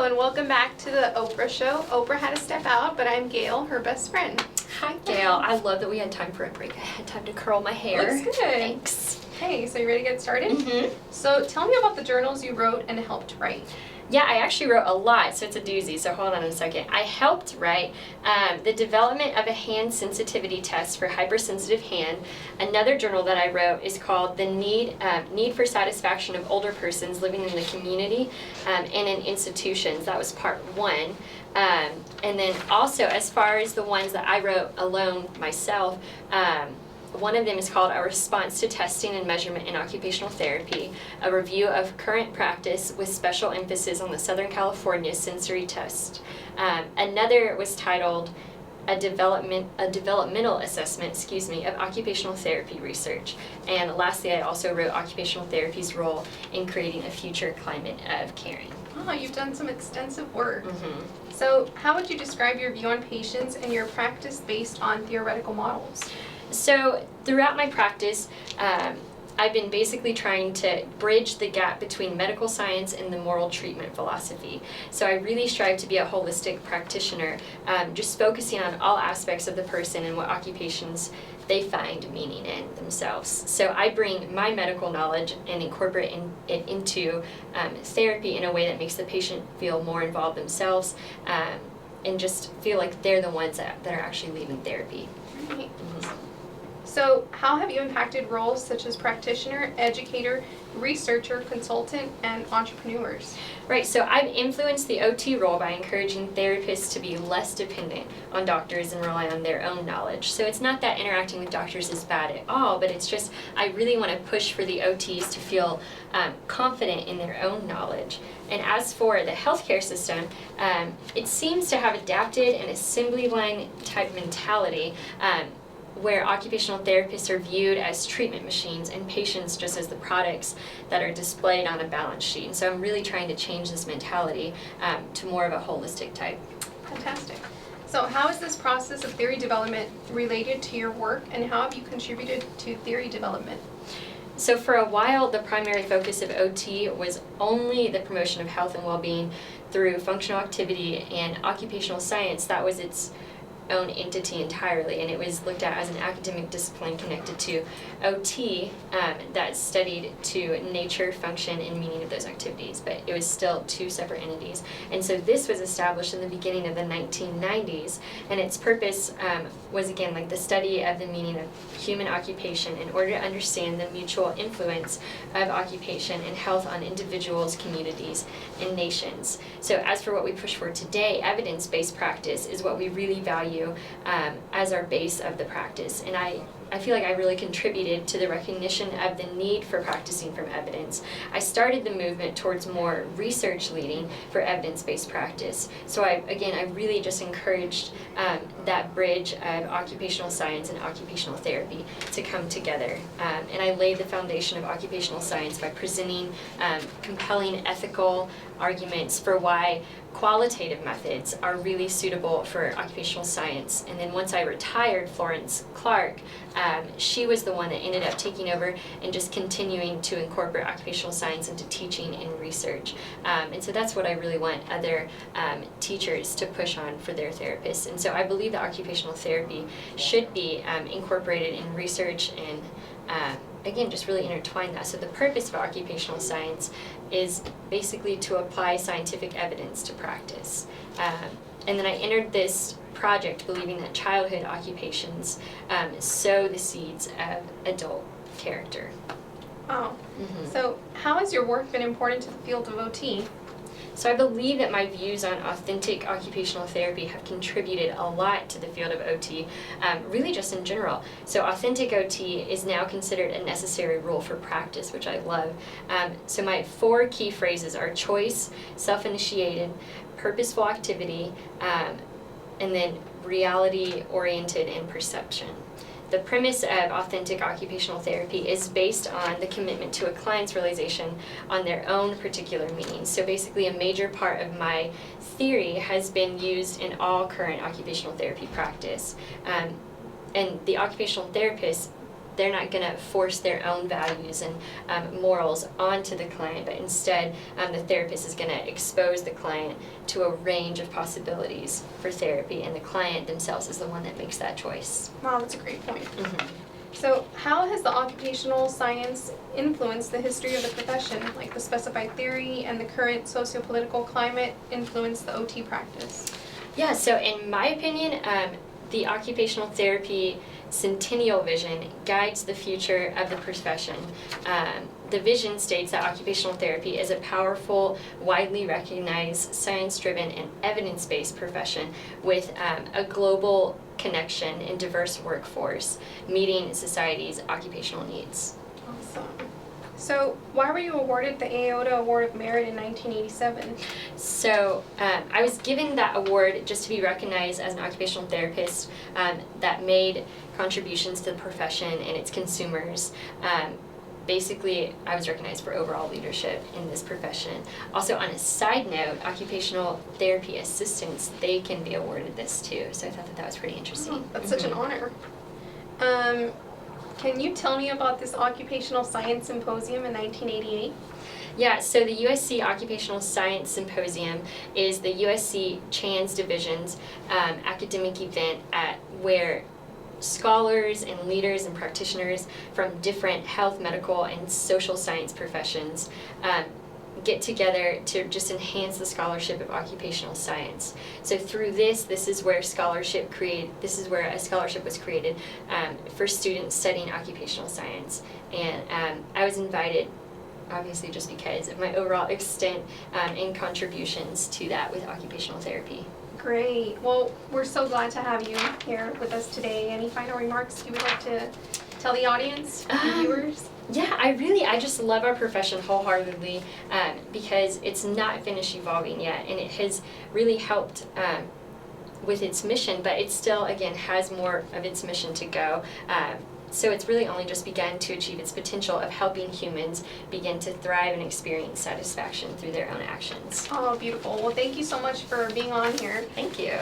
Hello and welcome back to the Oprah Show. Oprah had to step out, but I'm Gail, her best friend. Hi, Gail. I love that we had time for a break. I had time to curl my hair. Looks good. Thanks. Okay, so you ready to get started? Mm-hmm. So tell me about the journals you wrote and helped write. Yeah, I actually wrote a lot, so it's a doozy, so hold on a second. I helped write the development of a hand sensitivity test for hypersensitive hand. Another journal that I wrote is called The Need for Satisfaction of Older Persons Living in the Community and in Institutions. That was part one. And then also, as far as the ones that I wrote alone myself, one of them is called A Response to Testing and Measurement in Occupational Therapy, a review of current practice with special emphasis on the Southern California sensory test. Another was titled a developmental assessment, of occupational therapy research. And lastly, I also wrote occupational therapy's role in creating a future climate of caring. Oh, you've done some extensive work. Mm-hmm. So how would you describe your view on patients and your practice based on theoretical models? So throughout my practice, I've been basically trying to bridge the gap between medical science and the moral treatment philosophy. So I really strive to be a holistic practititioner, just focusing on all aspects of the person and what occupations they find meaning in themselves. So I bring my medical knowledge and incorporate it into therapy in a way that makes the patient feel more involved themselves and just feel like they're the ones that are actually leaving therapy. Right. So how have you impacted roles such as practitioner, educator, researcher, consultant, and entrepreneurs? Right, so I've influenced the OT role by encouraging therapists to be less dependent on doctors and rely on their own knowledge. So it's not that interacting with doctors is bad at all, but it's just I really want to push for the OTs to feel confident in their own knowledge. And as for the healthcare system, it seems to have adapted an assembly line type mentality where occupational therapists are viewed as treatment machines and patients just as the products that are displayed on a balance sheet. And so I'm really trying to change this mentality to more of a holistic type. Fantastic. So how is this process of theory development related to your work, and how have you contributed to theory development? So for a while, the primary focus of OT was only the promotion of health and well-being through functional activity and occupational science. That was its own entity entirely, and it was looked at as an academic discipline connected to OT that studied to nature, function, and meaning of those activities, but it was still two separate entities. And so this was established in the beginning of the 1990s, and its purpose was again like the study of the meaning of human occupation in order to understand the mutual influence of occupation and health on individuals, communities, and nations. So as for what we push for today, evidence-based practice is what we really value as our base of the practice. And I feel like I really contributed to the recognition of the need for practicing from evidence. I started the movement towards more research leading for evidence-based practice. So I really just encouraged that bridge of occupational science and occupational therapy to come together. And I laid the foundation of occupational science by presenting compelling ethical arguments for why qualitative methods are really suitable for occupational science. And then once I retired, Florence Clark, she was the one that ended up taking over and just continuing to incorporate occupational science into teaching and research. And so that's what I really want other teachers to push on for their therapists. And so I believe that occupational therapy should be incorporated in research and again, just really intertwine that. So the purpose of occupational science is basically to apply scientific evidence to practice. And then I entered this project believing that childhood occupations sow the seeds of adult character. Wow. Mm-hmm. So how has your work been important to the field of OT? So I believe that my views on authentic occupational therapy have contributed a lot to the field of OT, really just in general. So authentic OT is now considered a necessary rule for practice, which I love. So my 4 key phrases are choice, self-initiated, purposeful activity, and then reality-oriented and perception. The premise of authentic occupational therapy is based on the commitment to a client's realization on their own particular meaning. So basically a major part of my theory has been used in all current occupational therapy practice. And the occupational therapist they're not going to force their own values and morals onto the client, but instead the therapist is going to expose the client to a range of possibilities for therapy, and the client themselves is the one that makes that choice. Wow, that's a great point. Mm-hmm. So how has the occupational science influenced the history of the profession, like the specified theory and the current socio-political climate influence the OT practice? Yeah, so in my opinion, the occupational therapy centennial vision guides the future of the profession. The vision states that occupational therapy is a powerful, widely recognized, science-driven, and evidence-based profession with a global connection and diverse workforce, meeting society's occupational needs. Awesome. So why were you awarded the AOTA Award of Merit in 1987? So I was given that award just to be recognized as an occupational therapist that made contributions to the profession and its consumers. Basically, I was recognized for overall leadership in this profession. Also, on a side note, occupational therapy assistants, they can be awarded this too. So I thought that was pretty interesting. Oh, that's such an honor. Can you tell me about this Occupational Science Symposium in 1988? Yeah, so the USC Occupational Science Symposium is the USC CHANS Division's academic event where scholars and leaders and practitioners from different health, medical, and social science professions get together to just enhance the scholarship of occupational science. So through this is where a scholarship was created for students studying occupational science. And I was invited, obviously just because of my overall extent and contributions to that with occupational therapy. Great. Well, we're so glad to have you here with us today. Any final remarks you would like to tell the audience, the viewers? Yeah, I just love our profession wholeheartedly because it's not finished evolving yet, and it has really helped with its mission, but it still, again, has more of its mission to go. So it's really only just begun to achieve its potential of helping humans begin to thrive and experience satisfaction through their own actions. Oh, beautiful. Well, thank you so much for being on here. Thank you.